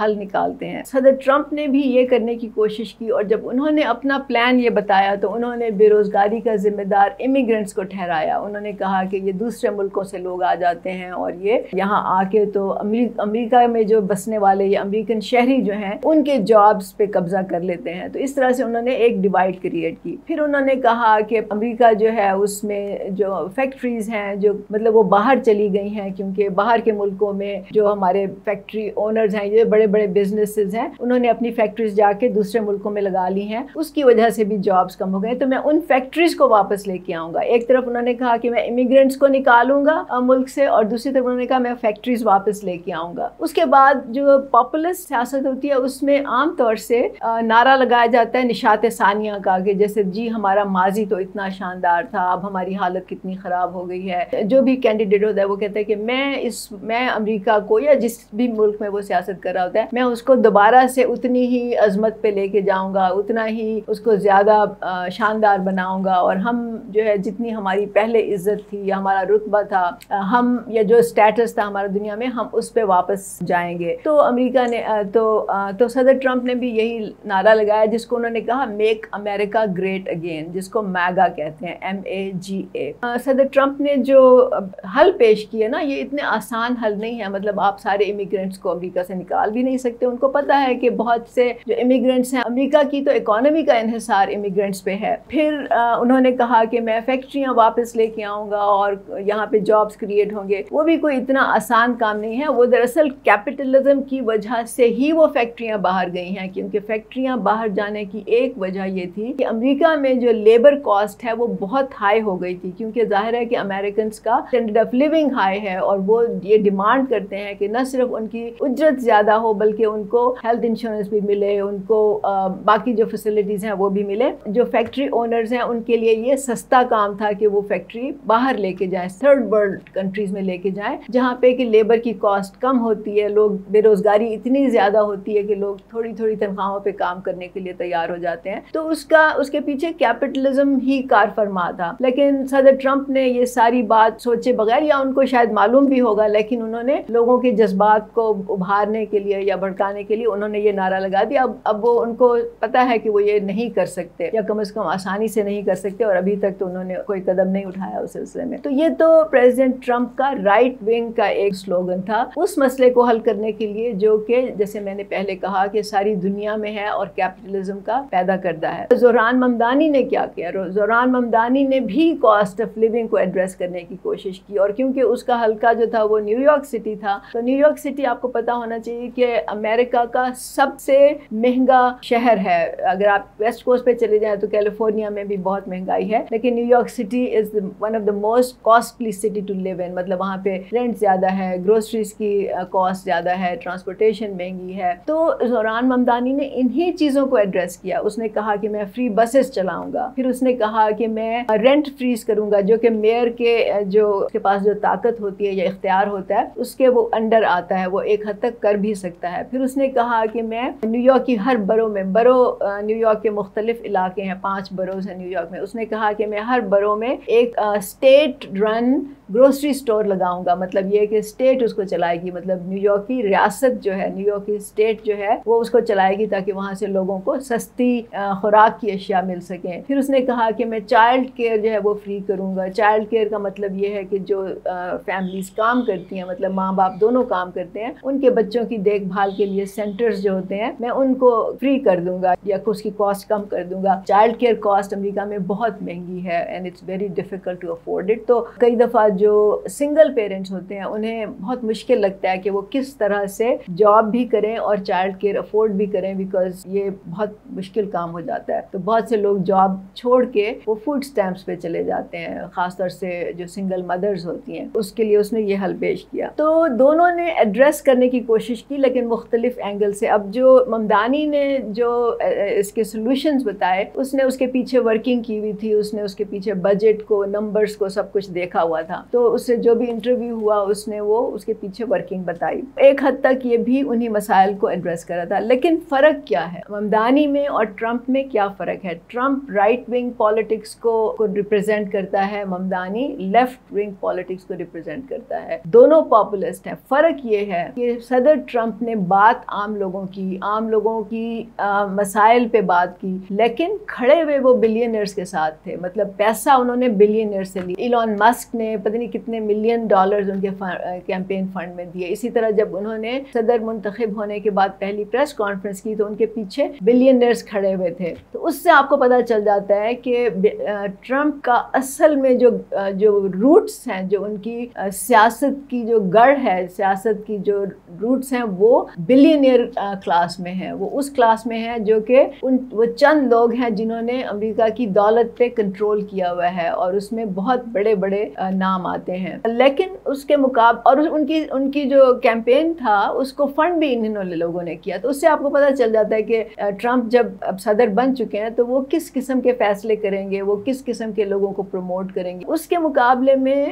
حل نکالتے ہیں. صدر ٹرمپ نے بھی یہ کرنے کی کوشش کی اور جب انہوں نے اپنا پلان یہ بتایا تو انہوں نے بے روزگاری کا ذمہ دار امیگرینٹس کو ٹھہرایا. انہوں نے کہا کہ یہ دوسرے ملکوں سے لوگ آ جاتے ہیں اور یہ یہاں آ کے تو امریکہ میں جو بسنے والے یا امریکن شہری جو ہیں ان کے جابز پہ قبضہ کر لیتے ہیں. تو اس طرح سے انہوں نے ایک ڈیوائڈ کریٹ کی. پھر انہوں نے کہا کہ امریکہ جو ہے اس میں جو فیکٹریز ہیں جو مطلب وہ باہر چلی گئی ہیں کیونکہ باہر کے ملکوں میں جو ہمارے فیکٹری اونرز ہیں یہ بڑے بڑے بزنسز ہیں انہوں نے اپنی فیکٹریز جا کے دوسرے ملکوں میں لگا لی ہیں, اس کی وجہ سے بھی جابز کم ہو گئے. تو میں ان فیکٹریز کو واپس لے کے آؤں گا. ایک طرف انہوں نے کہا کہ میں امیگرینٹس کو نکالوں گا ملک سے اور دوسری طرف انہوں نے کہا میں فیکٹریز واپس لے کے آؤں گا. اس کے بعد جو پاپولسٹ سیاست ہوتی ہے اس میں عام طور سے نعرہ لگایا جاتا ہے نشاط ثانیہ کا کہ جیسے جی ہمارا ماضی تو اتنا شاندار تھا اب ہماری حالت کتنی خراب ہو گئی ہے. جو بھی کینڈیڈیٹ ہوتا ہے وہ کہتا ہے کہ میں امریکہ کو یا جس بھی ملک میں وہ سیاست کر رہا ہوتا ہے میں اس کو دوبارہ سے اتنی ہی عظمت پہ لے کے جاؤں گا, اتنا ہی اس کو زیادہ شاندار بناؤں گا اور ہم جو ہے جتنی ہماری پہلے عزت تھی یا ہمارا رتبہ تھا ہم یا جو اسٹیٹس تھا ہمارا دنیا میں ہم اس پہ واپس جائیں گے. تو امریکہ نے تو صدر ٹرمپ نے بھی یہی نعرہ لگایا جس کو انہوں نے کہا میک امریکہ گریٹ اگین, جس کو میگا کہتے ہیں, MAGA. صدر ٹرمپ نے جو حل پیش کیا نا یہ اتنے آسان حل نہیں ہے. مطلب آپ سارے امیگرینٹس کو امریکہ سے نکال بھی نہیں سکتے. ان کو پتہ ہے کہ بہت سے جو امیگرینٹس ہیں امریکہ کی تو اکانومی کا انحصار امیگرینٹس پہ ہے. پھر انہوں نے کہا کہ میں فیکٹریاں واپس لے کے آؤں گا اور یہاں پہ جابز کریٹ ہوں گے. وہ بھی کوئی اتنا آسان کام نہیں ہے. وہ دراصل کیپٹلزم کی وجہ سے ہی وہ فیکٹریاں باہر گئی ہیں کیونکہ فیکٹریاں باہر جانے کی ایک وجہ یہ تھی کہ امریکہ میں جو لیبر کاسٹ ہے وہ بہت ہائی ہو گئی تھی کیونکہ ظاہر ہے کہ امریکنس کا اسٹینڈرڈ آف لیونگ ہائی ہے اور وہ یہ ڈیمانڈ کرتے ہیں کہ نہ صرف ان کی اجرت زیادہ ہو بلکہ ان کو ہیلتھ انشورنس بھی ملے, ان کو باقی جو فیسلٹیز ہیں وہ بھی ملے. جو فیکٹری اونرز ہیں ان کے لیے یہ سستا کام تھا کہ وہ فیکٹری باہر لے کے جائیں, تھرڈ ورلڈ کنٹریز میں لے کے جائیں جہاں پہ کہ لیبر کی کاسٹ کم ہوتی ہے, لوگ بے روزگاری اتنی زیادہ ہوتی ہے کہ لوگ تھوڑی تھوڑی تنخواہوں پہ کام کرنے کے لیے تیار ہو جاتے ہیں. تو اس کے پیچھے کیپٹلزم ہی کار فرما تھا. لیکن صدر ٹرمپ نے یہ ساری بات سوچے بغیر یا ان کو شاید معلوم بھی ہوگا لیکن انہوں نے لوگوں کے جذبات کو ابھارنے کے لیے یا بھڑکانے کے لیے انہوں نے یہ نعرہ لگا دیا. اب وہ ان کو پتہ ہے کہ وہ یہ نہیں کر سکتے یا کم از کم آسانی سے نہیں کر سکتے اور ابھی تک تو انہوں نے کوئی قدم نہیں اٹھایا اس سلسلے میں. تو یہ تو پریزیڈنٹ ٹرمپ کا رائٹ ونگ کا ایک سلوگن تھا اس مسئلے کو حل کرنے کے لیے جو کہ جیسے میں نے پہلے کہا کہ ساری دنیا میں ہے اور کیپٹلزم کا پیدا کردہ ہے. زوران ممدانی نے کیا کیا؟ زوران ممدانی نے بھی کاسٹ آف لیونگ کو ایڈریس کرنے کی کوشش کی اور کیونکہ اس کا حلقہ جو تھا وہ نیو یارک سٹی تھا تو نیو یارک سٹی آپ کو پتا ہونا چاہیے کہ امریکہ کا سب سے مہنگا شہر ہے. اگر آپ ویسٹ کوسٹ پہ چلے جائیں تو کیلیفورنیا میں بھی بہت مہنگائی ہے لیکن New York City is one of the most costly city to live in. مطلب وہاں پہ رینٹ زیادہ ہے, گروسریز کی کاسٹ زیادہ ہے, ٹرانسپورٹیشن مہنگی ہے. تو زوران ممدانی نے انہی چیزوں کو ایڈریس کیا. اس نے کہا کہ میں فری بسز چلاؤں گا. پھر اس نے کہا کہ میں رینٹ فریز کروں گا جو کہ میئر کے کے پاس جو طاقت ہوتی ہے یا اختیار ہوتا ہے اس کے وہ انڈر آتا ہے, وہ ایک حد تک کر بھی سکتا ہے. پھر اس نے کہا کہ میں نیو یارک کی ہر برو میں نیو یارک کے مختلف علاقے ہیں, 5 بروز ہیں نیو یارک میں. اس نے کہا کہ میں ہر برو میں ایک اسٹیٹ رن گروسری سٹور لگاؤں گا. مطلب یہ کہ اسٹیٹ اس کو چلائے گی, مطلب نیو یارک کی ریاست جو ہے, نیو یارک کی اسٹیٹ جو ہے وہ اس کو چلائے گی تاکہ وہاں سے لوگوں کو سستی خوراک کی اشیاء مل سکیں. پھر اس نے کہا کہ میں چائلڈ کیئر جو ہے وہ فری کروں گا. چائلڈ کیئر کا مطلب یہ ہے کہ جو فیملیز کام کرتی ہیں, مطلب ماں باپ دونوں کام کرتے ہیں, ان کے بچوں کی دیکھ بھال کے لیے سینٹرز جو ہوتے ہیں میں ان کو فری کر دوں گا یا اس کی کاسٹ کم کر دوں گا. چائلڈ کیئر کاسٹ امریکہ میں بہت مہنگی ہے and it's very difficult to afford it. تو کئی دفعہ جو سنگل پیرنٹس ہوتے ہیں انہیں بہت مشکل لگتا ہے کہ وہ کس طرح سے جاب بھی کریں اور چائلڈ کیئر افورڈ بھی کریں بیکاز یہ بہت مشکل کام ہو جاتا ہے. تو بہت سے لوگ جاب چھوڑ کے وہ فوڈ اسٹیمپس پہ چلے جاتے ہیں, خاص طور سے جو سنگل مدرز ہوتی ہیں. اس کے لیے اس نے یہ حل پیش کیا. تو دونوں نے ایڈریس کرنے کی کوشش کی لیکن مختلف اینگل سے. اب جو ممدانی نے جو اس کے سلوشنز بتائے اس نے اس کے پیچھے ورکنگ کی ہوئی تھی, اس نے اس کے پیچھے بجٹ کو, نمبرز کو, سب کچھ دیکھا ہوا تھا. تو اس سے جو بھی انٹرویو ہوا اس نے وہ اس کے پیچھے ورکنگ بتائی. ایک حد تک یہ بھی انہی مسائل کو ایڈریس کرا تھا. لیکن فرق کیا ہے ممدانی میں اور ٹرمپ میں؟ کیا فرق ہے؟ ٹرمپ رائٹ ونگ پالیٹکس کو ریپرزینٹ کرتا ہے, ممدانی لیفٹ ونگ پالیٹکس کو ریپرزینٹ کرتا ہے. دونوں پاپولسٹ ہیں. فرق یہ ہے کہ صدر ٹرمپ نے بات عام لوگوں کی مسائل پہ بات کی، لیکن کھڑے ہوئے وہ بلینئرز کے ساتھ تھے، مطلب پیسہ انہوں نے بلینئر سے لیا۔ ایلون مسک نے پتہ نہیں کتنے ملین ڈالرز ان کے کیمپین فنڈ میں دیے۔ اسی طرح جب انہوں نے صدر منتخب ہونے کے بعد پہلی پریس کانفرنس کی تو ان کے پیچھے بلینئرز کھڑے ہوئے تھے۔ تو اس سے آپ کو پتہ چل جاتا ہے کہ ٹرمپ کا اصل میں جو روٹس ہیں، جو ان کی سیاست کی جو گڑھ ہے، سیاست کی جو روٹس ہیں، وہ بلینئر کلاس میں ہیں۔ وہ اس کلاس میں ہیں جو کہ وہ چند لوگ ہیں جنہوں نے امریکہ کی دولت پہ کنٹرول کیا ہوا ہے، اور اس میں بہت بڑے بڑے نام آتے ہیں۔ لیکن اس کے مقابلے اور ان کی جو کیمپین تھا اس کو فنڈ بھی انہوں نے لوگوں نے کیا۔ تو اس سے آپ کو پتہ چل جاتا ہے کہ ٹرمپ جب اب صدر بن چکے ہیں تو وہ کس قسم کے فیصلے کریں گے، وہ کس قسم کے لوگوں کو پروموٹ کریں گے۔ اس کے مقابلے میں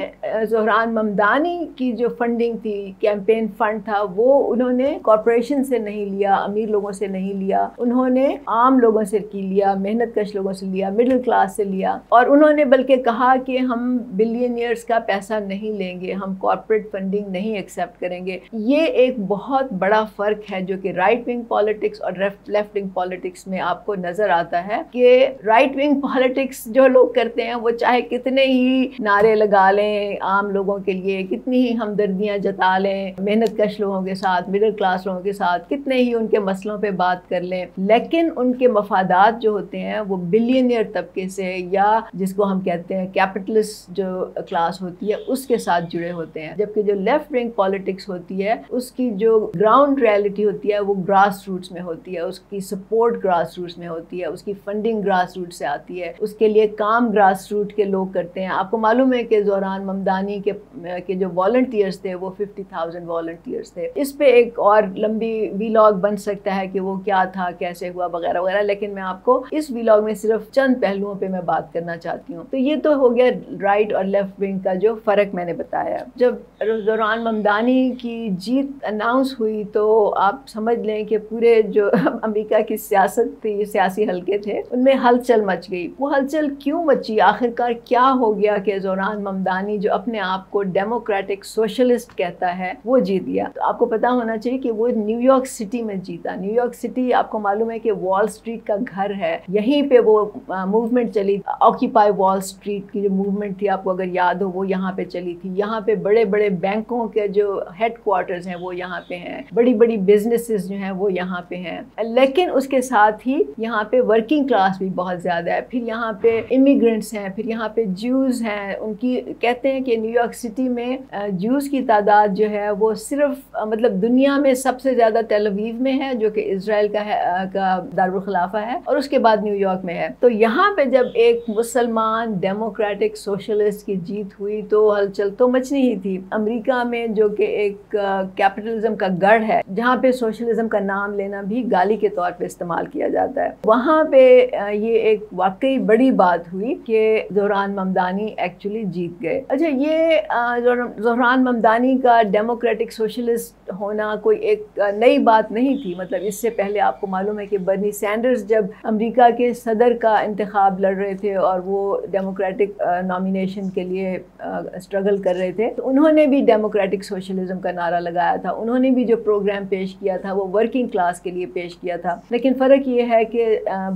زہران ممدانی کی جو فنڈنگ تھی، کیمپین فنڈ تھا، وہ انہوں نے کارپوریشن سے نہیں لیا، امیر لوگوں سے نہیں لیا، انہوں نے عام لوگوں سے لیا، محنت کش لوگوں سے لیا، مڈل کلاس سے لیا، اور انہوں نے بلکہ کہا کہ ہم بلینئرز کا پیسہ نہیں لیں گے، ہم کارپوریٹ فنڈنگ نہیں ایکسیپٹ کریں گے۔ یہ ایک بہت بڑا فرق ہے جو کہ رائٹ ونگ پالیٹکس اور لیفٹ ونگ پالیٹکس میں آپ کو نظر آتا ہے کہ رائٹ ونگ پالیٹکس جو لوگ کرتے ہیں وہ چاہے کتنے ہی نعرے لگا لیں عام لوگوں کے لیے، کتنی ہی ہمدردیاں جتا لیں محنت کش لوگوں کے ساتھ، مڈل کلاس لوگوں کے ساتھ، کتنے ہی ان کے مسئلوں پہ بات کر لیں، لیکن ان کے مفادات جو ہوتے ہیں وہ بلینئر طبقے سے، یا جس کو ہم کہتے ہیں کیپٹلسٹ جو کلاس ہوتی ہے، اس کے ساتھ جڑے ہوتے ہیں۔ جبکہ جو لیفٹ ونگ پالیٹکس ہوتی ہے اس کی جو گراؤنڈ ریالٹی ہوتی ہے وہ گراس روٹس میں ہوتی ہے، اس کی سپورٹ گراس روٹس میں ہوتی ہے، اس کی فنڈنگ گراس روٹ سے آتی ہے، اس کے لیے کام گراس روٹ کے لوگ کرتے ہیں۔ آپ کو معلوم ہے کہ زہران ممدانی کے جو والنٹیئرز تھے وہ 50,000 والنٹیئرز تھے۔ اس پہ ایک اور لمبی ویلاگ بن سکتا ہے کہ وہ کیا تھا، کیسے ہوا، وغیرہ وغیرہ، لیکن میں آپ کو اس ویلاگ میں صرف چند پہلوؤں پہ میں بات کرنا چاہتی ہوں۔ تو یہ تو ہو گیا رائٹ اور لیفٹ ونگ کا جو فرق میں نے بتایا۔ جب زہران ممدانی کی جیت اناؤنس ہوئی تو آپ سمجھ لیں کہ پورے جو امریکہ کی سیاست تھی، سیاسی حلقے تھے، ان میں ہلچل مچ گئی۔ وہ ہلچل کیوں مچی؟ آخرکار کیا ہو گیا کہ زہران ممدانی جو اپنے آپ کو ڈیموکریٹک سوشلسٹ کہتا ہے وہ جیت گیا؟ تو آپ کو پتا ہونا چاہیے کہ وہ نیو یارک سٹی میں جیتا۔ نیو یارک سٹی آپ کو معلوم ہے کہ وال اسٹریٹ کا گھر ہے، یہیں پہ وہ موومنٹ چلی، آکیپائی وال اسٹریٹ کی جو موومنٹ تھی، آپ کو اگر یاد ہو، وہ یہاں پہ چلی تھی۔ یہاں پہ بڑے بڑے بینکوں کے جو ہیڈ کوارٹرز ہیں وہ یہاں پہ ہیں، بڑی بڑی بزنسز جو ہیں وہ یہاں پہ ہیں، لیکن اس کے ساتھ ہی یہاں پہ ورکنگ کلاس بھی بہت زیادہ ہے، پھر یہاں پہ امیگرنٹس ہیں، پھر یہاں پہ جوز ہیں۔ ان کی کہتے ہیں کہ نیو یارک سٹی میں جوز کی تعداد جو ہے وہ صرف مطلب دنیا میں سب سے زیادہ تیل اویو میں ہے، جو کہ اسرائیل کا دارالخلافہ ہے، اور اس کے بعد نیو یارک میں ہے۔ تو یہاں پہ جب ایک مسلمان ڈیموکریٹک سوشلسٹ کی جیت ہوئی تو ہلچل تو مچنی ہی تھی۔ امریکہ میں جو کہ ایک کیپٹلزم کا گڑھ ہے، جہاں پہ سوشلزم کا نام لینا بھی گالی کے طور پہ استعمال کیا جاتا ہے، وہاں پہ یہ ایک واقعی بڑی بات ہوئی کہ زہران ممدانی ایکچولی جیت گئے۔ اچھا، یہ زہران ممدانی کا ڈیموکریٹک سوشلسٹ ہونا کوئی ایک نئی بات نہیں تھی، مطلب اس سے پہلے آپ کو معلوم ہے کہ برنی سینڈرز جب امریکہ کے صدر کا انتخاب لڑ رہے تھے اور وہ ڈیموکریٹک نامینیشن کے لیے اسٹرگل کر رہے تھے، تو انہوں نے بھی ڈیموکریٹک سوشلزم کا نعرہ لگایا تھا، انہوں نے بھی جو پروگرام پیش کیا تھا وہ ورکنگ کلاس کے لیے پیش کیا تھا۔ لیکن فرق یہ ہے کہ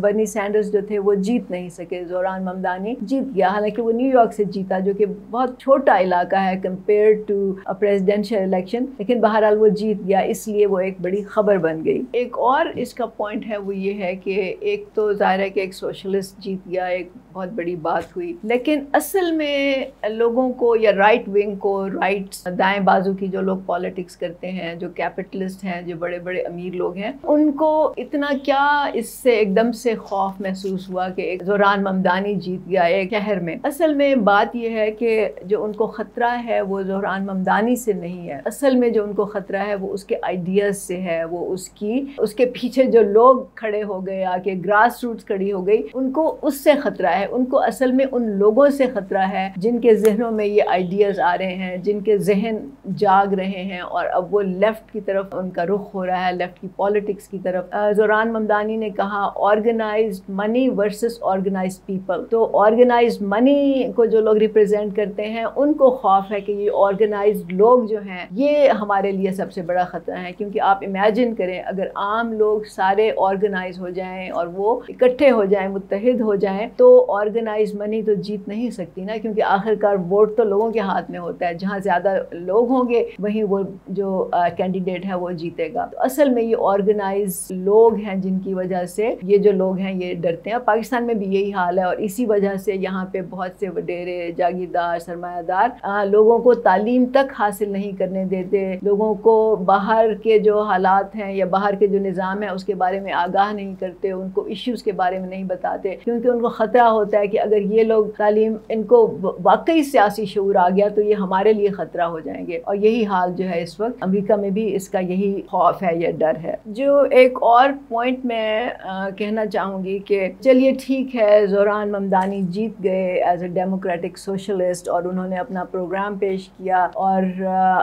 برنی سینڈرز جو تھے وہ جیت نہیں سکے، زہران ممدانی جیت گیا، حالانکہ وہ نیو یارک سے جیتا جو کہ بہت چھوٹا علاقہ ہے کمپیئر ٹو پریزیڈنشل الیکشن، لیکن بہرحال وہ جیت گیا، اس لیے وہ ایک بڑی خبر بن گئی۔ ایک اور اس کا پوائنٹ ہے وہ یہ ہے کہ ایک تو ظاہر ہے کہ ایک سوشلسٹ جیت گیا، ایک بہت بڑی بات ہوئی، لیکن اصل میں لوگوں کو یا رائٹ ونگ کو، رائٹ دائیں بازو کی جو لوگ پالیٹکس کرتے ہیں، جو کیپٹلسٹ ہیں، جو بڑے بڑے امیر لوگ ہیں، ان کو اتنا کیا اس سے ایک دم سے خوف محسوس ہوا کہ ایک زہران ممدانی جیت گیا ایک شہر میں؟ اصل میں بات یہ ہے کہ جو ان کو خطرہ ہے وہ زہران ممدانی سے نہیں ہے، اصل میں جو ان کو خطرہ ہے وہ اس کے آئیڈیاز سے ہے، وہ اس کے پیچھے جو لوگ کھڑے ہو گئے، آ کے گراس روٹس کھڑی ہو گئی، ان کو اس سے خطرہ ہے۔ ان کو اصل میں ان لوگوں سے خطرہ ہے جن کے ذہنوں میں یہ آئیڈیاز آ رہے ہیں، جن کے ذہن جاگ رہے ہیں، اور اب وہ لیفٹ کی طرف ان کا رخ ہو رہا ہے، لیفٹ کی پالیٹکس کی طرف۔ زہران ممدانی نے کہا organized money versus organized people. تو آرگنائزڈ منی کو جو لوگ ریپرزینٹ کرتے ہیں ان کو خوف ہے کہ یہ آرگنائزڈ لوگ جو ہیں یہ ہمارے ہمارے لیے سب سے بڑا خطرہ ہے، کیونکہ آپ امیجن کریں اگر عام لوگ سارے آرگنائز ہو جائیں اور وہ اکٹھے ہو جائیں، متحد ہو جائیں، تو آرگنائز منی تو جیت نہیں سکتی نا، کیونکہ آخر کار ووٹ تو لوگوں کے ہاتھ میں ہوتا ہے، جہاں زیادہ لوگ ہوں گے وہیں وہ جو کینڈیڈیٹ ہے وہ جیتے گا۔ تو اصل میں یہ آرگنائز لوگ ہیں جن کی وجہ سے یہ جو لوگ ہیں یہ ڈرتے ہیں۔ پاکستان میں بھی یہی حال ہے، اور اسی وجہ سے یہاں پہ بہت سے وڈیرے، جاگیردار، سرمایہ دار لوگوں کو تعلیم تک حاصل نہیں کرنے دیتے، لوگوں کو باہر کے جو حالات ہیں یا باہر کے جو نظام ہے اس کے بارے میں آگاہ نہیں کرتے، ان کو ایشوز کے بارے میں نہیں بتاتے، کیونکہ ان کو خطرہ ہوتا ہے کہ اگر یہ لوگ تعلیم، ان کو واقعی سیاسی شعور آ گیا تو یہ ہمارے لیے خطرہ ہو جائیں گے۔ اور یہی حال جو ہے اس وقت امریکہ میں بھی اس کا یہی خوف ہے، یہ ڈر ہے۔ جو ایک اور پوائنٹ میں کہنا چاہوں گی کہ چلیے ٹھیک ہے، زہران ممدانی جیت گئے ایز اے ڈیموکریٹک سوشلسٹ، اور انہوں نے اپنا پروگرام پیش کیا، اور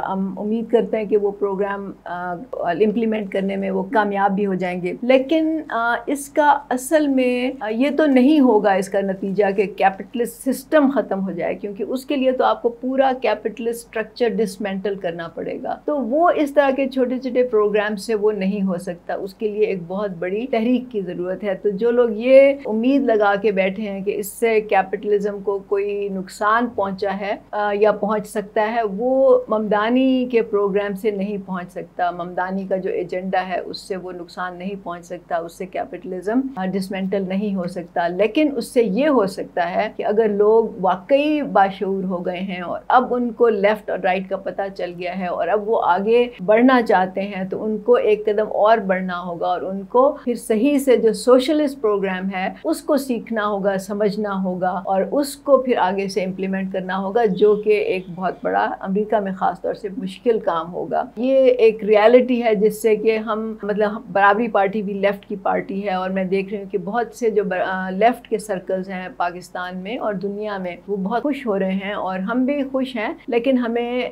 ہم امید کرتے ہیں کہ وہ پروگرام امپلیمنٹ کرنے میں وہ کامیاب بھی ہو جائیں گے، لیکن اس کا اصل میں یہ تو نہیں ہوگا اس کا نتیجہ کہ کیپٹلسٹ سسٹم ختم ہو جائے، کیونکہ اس کے لیے تو آپ کو پورا کیپٹلسٹ اسٹرکچر ڈسمینٹل کرنا پڑے گا، تو وہ اس طرح کے چھوٹے چھوٹے پروگرام سے وہ نہیں ہو سکتا، اس کے لیے ایک بہت بڑی تحریک کی ضرورت ہے۔ تو جو لوگ یہ امید لگا کے بیٹھے ہیں کہ اس سے کیپٹلزم کو کوئی نقصان پہنچا ہے یا پہنچ سکتا ہے، وہ ممدانی کے پروگرام سے نہیں پہنچ سکتا، ممدانی کا جو ایجنڈا ہے اس سے وہ نقصان نہیں پہنچ سکتا، اس سے کیپٹلزم ڈسمینٹل نہیں ہو سکتا، لیکن اس سے یہ ہو سکتا ہے کہ اگر لوگ واقعی باشعور ہو گئے ہیں اور اب ان کو لیفٹ اور رائٹ کا پتہ چل گیا ہے اور اب وہ آگے بڑھنا چاہتے ہیں، تو ان کو ایک قدم اور بڑھنا ہوگا، اور ان کو پھر صحیح سے جو سوشلسٹ پروگرام ہے اس کو سیکھنا ہوگا، سمجھنا ہوگا، اور اس کو پھر آگے سے امپلیمنٹ کرنا ہوگا، جو کہ ایک بہت بڑا امریکہ میں خاص طور سے مشکل کام ہوگا۔ یہ ایک ریالٹی ہے جس سے کہ ہم برابری پارٹی بھی لیفٹ کی پارٹی ہے، اور میں دیکھ رہی ہوں کہ بہت سے جو لیفٹ کے سرکلز ہیں پاکستان میں اور دنیا میں وہ بہت خوش ہو رہے ہیں، اور ہم بھی خوش ہیں، لیکن ہمیں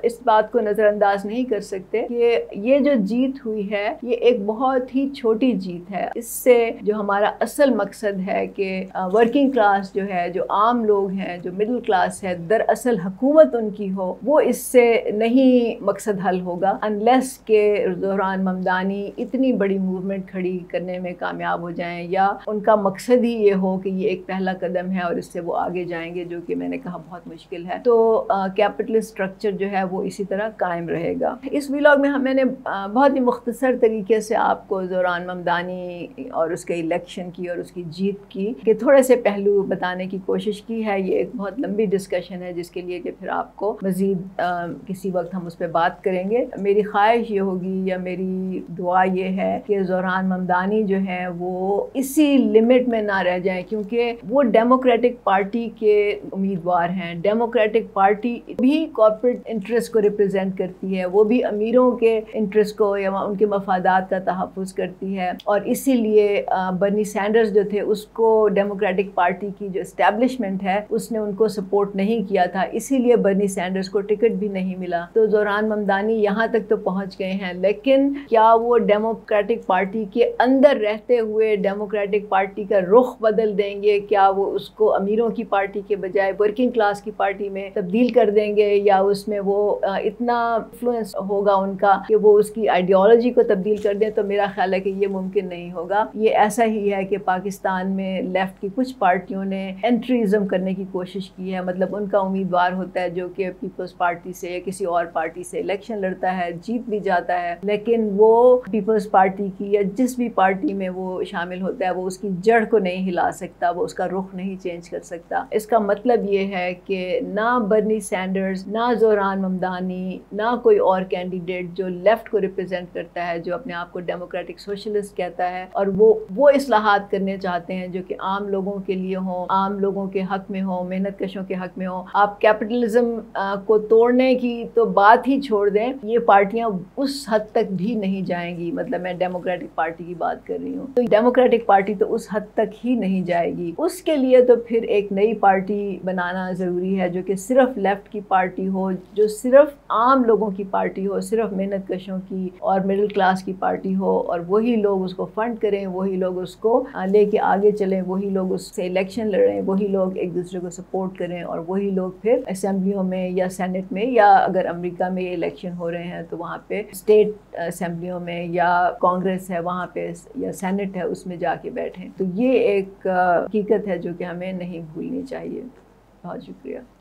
اس بات کو نظر انداز نہیں کر سکتے کہ یہ جو جیت ہوئی ہے یہ ایک بہت ہی چھوٹی جیت ہے۔ اس سے جو ہمارا اصل مقصد ہے کہ ورکنگ کلاس جو ہے، جو عام لوگ ہیں، جو مڈل کلاس ہے، دراصل حکومت ان کی ہو، وہ اس سے نہیں مقصد حل ہوگا انلیس کہ زہران ممدانی اتنی بڑی موومنٹ کھڑی کرنے میں کامیاب ہو جائیں، یا ان کا مقصد ہی یہ ہو کہ یہ ایک پہلا قدم ہے اور اس سے وہ آگے جائیں گے، جو کہ میں نے کہا بہت مشکل ہے۔ تو کیپٹلسٹ اسٹرکچر جو ہے وہ اسی طرح قائم رہے گا۔ اس ویلاگ میں میں نے بہت ہی مختصر طریقے سے آپ کو زہران ممدانی اور اس کے الیکشن کی اور اس کی جیت کی کہ تھوڑے سے پہلو بتانے کی کوشش کی ہے۔ یہ ایک بہت لمبی ڈسکشن ہے جس کے لیے کہ پھر آپ کو مزید کسی وقت ہم اس پہ بات کریں گے۔ میری خواہش یہ ہوگی یا میری دعا یہ ہے کہ زہران ممدانی جو ہے وہ اسی لمٹ میں نہ رہ جائیں، کیونکہ وہ ڈیموکریٹک پارٹی کے امیدوار ہیں۔ ڈیموکریٹک پارٹی بھی کارپوریٹ انٹرسٹ کو ریپرزینٹ کرتی ہے، وہ بھی امیروں کے انٹرسٹ کو یا ان کے مفادات کا تحفظ کرتی ہے، اور اسی لیے برنی سینڈرز جو تھے اس کو ڈیموکریٹک پارٹی کی جو اسٹیبلشمنٹ ہے اس نے ان کو سپورٹ نہیں کیا تھا، اسی لیے برنی سینڈرز کو ٹکٹ بھی نہیں ملا۔ تو زہران ممدانی یہاں تک تو پہنچ گئے ہیں، لیکن کیا وہ ڈیموکریٹک پارٹی کے اندر رہتے ہوئے ڈیموکریٹک پارٹی کا رخ بدل دیں گے؟ کیا وہ اس کو امیروں کی پارٹی کے بجائے ورکنگ کلاس کی پارٹی میں تبدیل کر دیں گے، یا اس میں وہ اتنا انفلوئنس ہوگا ان کا کہ وہ اس کی آئیڈیالوجی کو تبدیل کر دیں؟ تو میرا خیال ہے کہ یہ ممکن نہیں ہوگا۔ یہ ایسا ہی ہے کہ پاکستان میں لیفٹ کی کچھ پارٹیوں نے انٹریزم کرنے کی کوشش کی ہے، مطلب ان کا امیدوار ہوتا ہے جو کہ پیپلز پارٹی سے یا کسی اور پارٹی سے الیکشن لڑتا ہے، جیت بھی جاتا ہے، لیکن وہ پیپلز پارٹی کی یا جس بھی پارٹی میں وہ شامل ہوتا ہے وہ اس کی جڑ کو نہیں ہلا سکتا، وہ اس کا رخ نہیں چینج کر سکتا۔ اس کا مطلب یہ ہے کہ نہ برنی سینڈرز، نہ زہران ممدانی، نہ کوئی اور کینڈیڈیٹ جو لیفٹ کو ریپرزینٹ کرتا ہے، جو اپنے آپ کو ڈیموکریٹک سوشلسٹ کہتا ہے اور وہ اصلاحات کرنے چاہتے ہیں جو کہ عام لوگوں کے لیے ہوں، عام لوگوں کے حق میں ہوں، محنت کشوں کے حق میں ہوں۔ آپ کیپٹلزم کو توڑنے کی تو بات ہی چھوڑ دیں، یہ پارٹیاں اس حد تک بھی نہیں جائیں گی، مطلب میں ڈیموکریٹک پارٹی کی بات کر رہی ہوں، تو ڈیموکریٹک پارٹی تو اس حد تک ہی نہیں جائے گی۔ اس کے لیے تو پھر ایک نئی پارٹی بنانا ضروری ہے جو کہ صرف لیفٹ کی پارٹی ہو، جو صرف عام لوگوں کی پارٹی ہو، صرف محنت کشوں کی اور مڈل کلاس کی پارٹی ہو، اور وہی لوگ اس کو فنڈ کریں، وہی لوگ اس کو لے کے آگے چلیں، وہی لوگ اس سے الیکشن لڑیں، وہی لوگ ایک دوسرے کو سپورٹ کریں، اور وہی لوگ پھر اسمبلیوں میں یا سینٹ میں یا اگر امریکہ میں یہ الیکشن ہو رہے ہیں تو وہاں پہ اسٹیٹ اسمبلیوں میں یا کانگریس ہے وہاں پہ یا سینٹ ہے اس میں جا کے بیٹھیں. تو یہ ایک حقیقت ہے جو کہ ہمیں نہیں بھولنی چاہیے. بہت شکریہ.